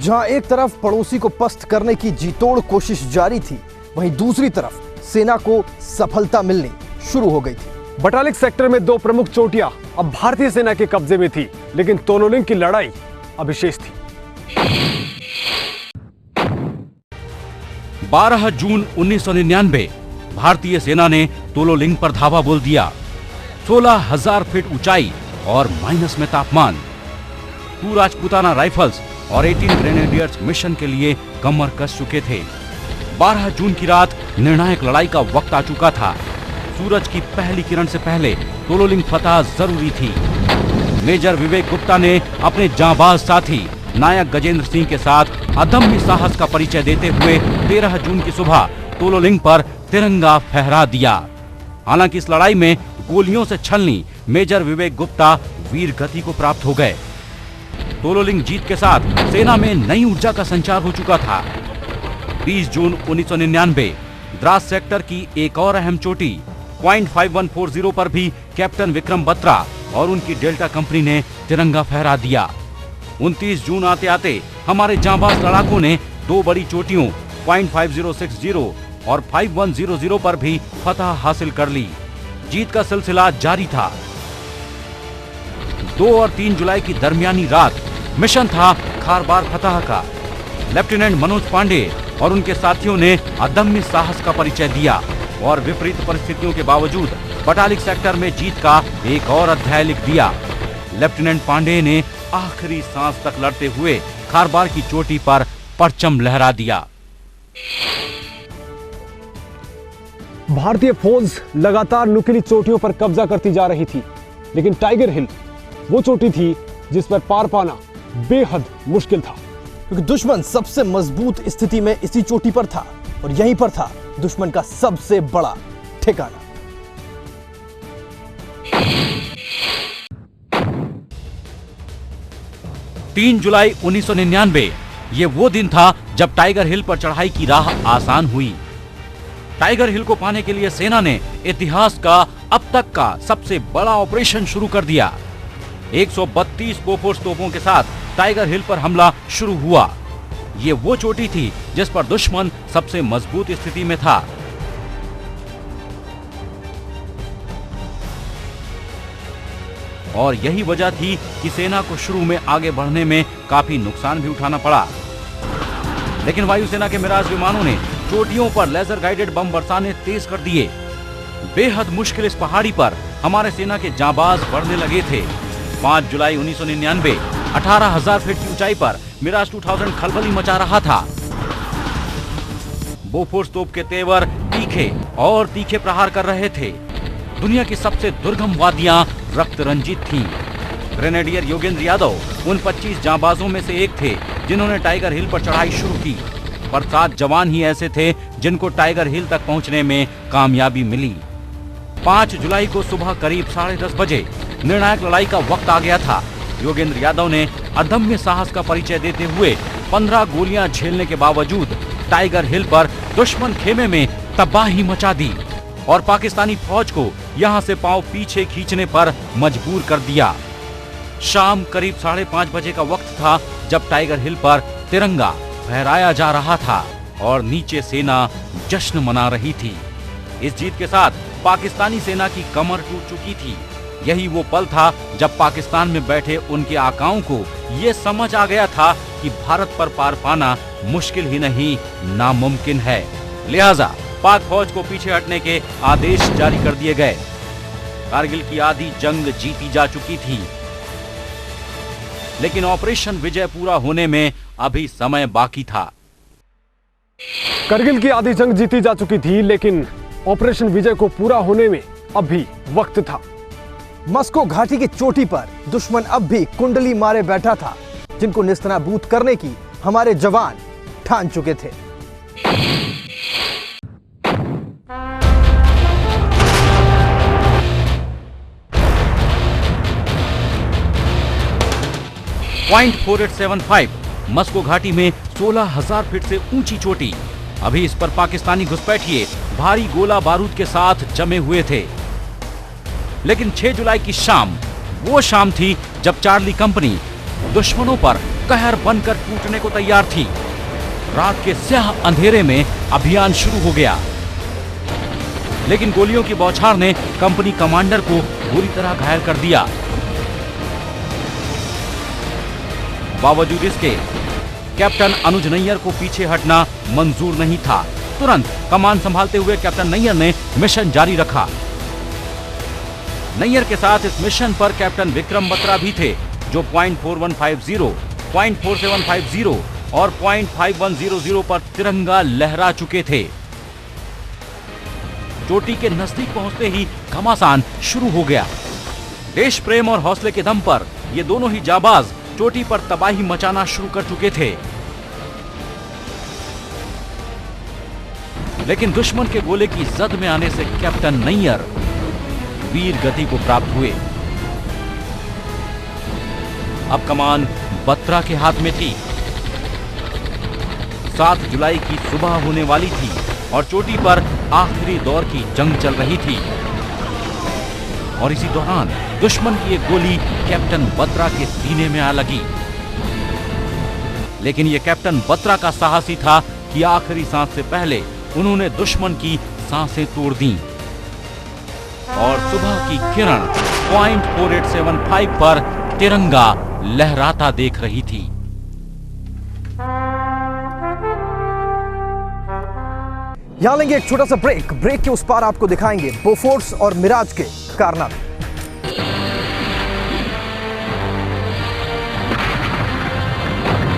जहां एक तरफ पड़ोसी को पस्त करने की जीतोड़ कोशिश जारी थी, वहीं दूसरी तरफ सेना को सफलता मिलनी शुरू हो गई थी। बटालिक सेक्टर में 2 प्रमुख चोटियां अब भारतीय सेना के कब्जे में थी, लेकिन तोलोलिंग की लड़ाई अभी शेष थी। 12 जून 1999 भारतीय सेना ने तोलोलिंग पर धावा बोल दिया। 16,000 फीट ऊंचाई और माइनस में तापमान। 2 राजपूताना राइफल्स और 18 ग्रेनेडियर्स मिशन के लिए कमर कस चुके थे। 12 जून की रात निर्णायक लड़ाई का वक्त आ चुका था। सूरज की पहली किरण से पहले तोलोलिंग फतह जरूरी थी। मेजर विवेक गुप्ता ने अपने जांबाज साथी नायक गजेंद्र सिंह के साथ अदम्य साहस का परिचय देते हुए 13 जून की सुबह तोलोलिंग पर तिरंगा फहरा दिया। हालांकि इस लड़ाई में गोलियों से छलनी मेजर विवेक गुप्ता वीर गति को प्राप्त हो गए। तोलोलिंग जीत के साथ सेना में नई ऊर्जा का संचार हो चुका था। 20 जून 1999 द्रास सेक्टर की एक और अहम चोटी पॉइंट 5140 पर भी कैप्टन विक्रम बत्रा और उनकी डेल्टा कंपनी ने तिरंगा फहरा दिया। 29 जून आते आते हमारे जांबाज लड़ाकों ने 2 बड़ी चोटियों पॉइंट 5060 और 5100 पर भी फतह हासिल कर ली। जीत का सिलसिला जारी था। 2 और 3 जुलाई की दरमियानी रात मिशन था खारबार फतह का। लेफ्टिनेंट मनोज पांडे और उनके साथियों ने अदम्य साहस का परिचय दिया और विपरीत परिस्थितियों के बावजूद बटालिक सेक्टर में जीत का एक और अध्याय लिख दिया। लेफ्टिनेंट पांडे ने आखिरी सांस तक लड़ते हुए खारबार की चोटी पर परचम लहरा दिया। भारतीय फौज लगातार नुकीली चोटियों पर कब्जा करती जा रही थी, लेकिन टाइगर हिल वो चोटी थी जिस पर पार पाना बेहद मुश्किल था, क्योंकि दुश्मन सबसे मजबूत स्थिति में इसी चोटी पर था और यहीं पर था दुश्मन का सबसे बड़ा ठिकाना। तीन जुलाई 1999 ये वो दिन था जब टाइगर हिल पर चढ़ाई की राह आसान हुई। टाइगर हिल को पाने के लिए सेना ने इतिहास का अब तक का सबसे बड़ा ऑपरेशन शुरू कर दिया। 132 बोफोर्स तोपों के साथ टाइगर हिल पर हमला शुरू हुआ। ये वो चोटी थी जिस पर दुश्मन सबसे मजबूत स्थिति में था। और यही वजह थी कि सेना को शुरू में आगे बढ़ने में काफी नुकसान भी उठाना पड़ा। लेकिन वायुसेना के मिराज विमानों ने चोटियों पर लेजर गाइडेड बम बरसाने तेज कर दिए। बेहद मुश्किल इस पहाड़ी पर हमारे सेना के जांबाज बढ़ने लगे थे। 5 जुलाई 1999 18,000 फीट की ऊंचाई पर मिराज 2000 खलबली मचा रहा था। बोफोर्स तोप के तेवर तीखे और तीखे प्रहार कर रहे थे। दुनिया की सबसे दुर्गम वादियां रक्त रंजित थीं। ग्रेनेडियर योगेंद्र यादव उन 25 जांबाजों में से एक थे जिन्होंने टाइगर हिल पर चढ़ाई शुरू की, पर 7 जवान ही ऐसे थे जिनको टाइगर हिल तक पहुंचने में कामयाबी मिली। 5 जुलाई को सुबह करीब 10:30 बजे निर्णायक लड़ाई का वक्त आ गया था। योगेंद्र यादव ने अदम्य साहस का परिचय देते हुए 15 गोलियां झेलने के बावजूद टाइगर हिल पर दुश्मन खेमे में तबाही मचा दी और पाकिस्तानी फौज को यहां से पांव पीछे खींचने पर मजबूर कर दिया। शाम करीब 5:30 बजे का वक्त था जब टाइगर हिल पर तिरंगा फहराया जा रहा था और नीचे सेना जश्न मना रही थी। इस जीत के साथ पाकिस्तानी सेना की कमर टूट चुकी थी। यही वो पल था जब पाकिस्तान में बैठे उनके आकाओं को ये समझ आ गया था कि भारत पर पार पाना मुश्किल ही नहीं नामुमकिन है। लिहाजा पाक फौज को पीछे हटने के आदेश जारी कर दिए गए। कारगिल की आधी जंग जीती जा चुकी थी, लेकिन ऑपरेशन विजय पूरा होने में अभी समय बाकी था। कारगिल की आधी जंग जीती जा चुकी थी, लेकिन ऑपरेशन विजय को पूरा होने में अभी वक्त था। मस्को घाटी की चोटी पर दुश्मन अब भी कुंडली मारे बैठा था, जिनको नेस्तनाबूद करने की हमारे जवान ठान चुके थे। पॉइंट 4875 मस्को घाटी में 16,000 फीट से ऊंची चोटी। अभी इस पर पाकिस्तानी घुसपैठिए भारी गोला बारूद के साथ जमे हुए थे। लेकिन 6 जुलाई की शाम वो शाम थी जब चार्ली कंपनी दुश्मनों पर कहर बनकर टूटने को तैयार थी। रात के स्याह अंधेरे में अभियान शुरू हो गया, लेकिन गोलियों की बौछार ने कंपनी कमांडर को बुरी तरह घायल कर दिया। बावजूद इसके कैप्टन अनुज नैयर को पीछे हटना मंजूर नहीं था। तुरंत कमान संभालते हुए कैप्टन नैयर ने मिशन जारी रखा। नैयर के साथ इस मिशन पर कैप्टन विक्रम बत्रा भी थे, जो .4150, .4750 और .5100 पर तिरंगा लहरा चुके थे। चोटी के नजदीक पहुंचते ही घमासान शुरू हो गया। देश प्रेम और हौसले के दम पर ये दोनों ही जाबाज चोटी पर तबाही मचाना शुरू कर चुके थे, लेकिन दुश्मन के गोले की जद में आने से कैप्टन नैयर वीर गति को प्राप्त हुए। अब कमान बत्रा के हाथ में थी। 7 जुलाई की सुबह होने वाली थी और चोटी पर आखिरी दौर की जंग चल रही थी। और इसी दौरान दुश्मन की एक गोली कैप्टन बत्रा के सीने में आ लगी। लेकिन यह कैप्टन बत्रा का साहस ही था कि आखिरी सांस से पहले उन्होंने दुश्मन की सांसें तोड़ दी और सुबह की किरण .4875 पर तिरंगा लहराता देख रही थी। यहां लेंगे एक छोटा सा ब्रेक के उस पार आपको दिखाएंगे बोफोर्स और मिराज के कारनामे।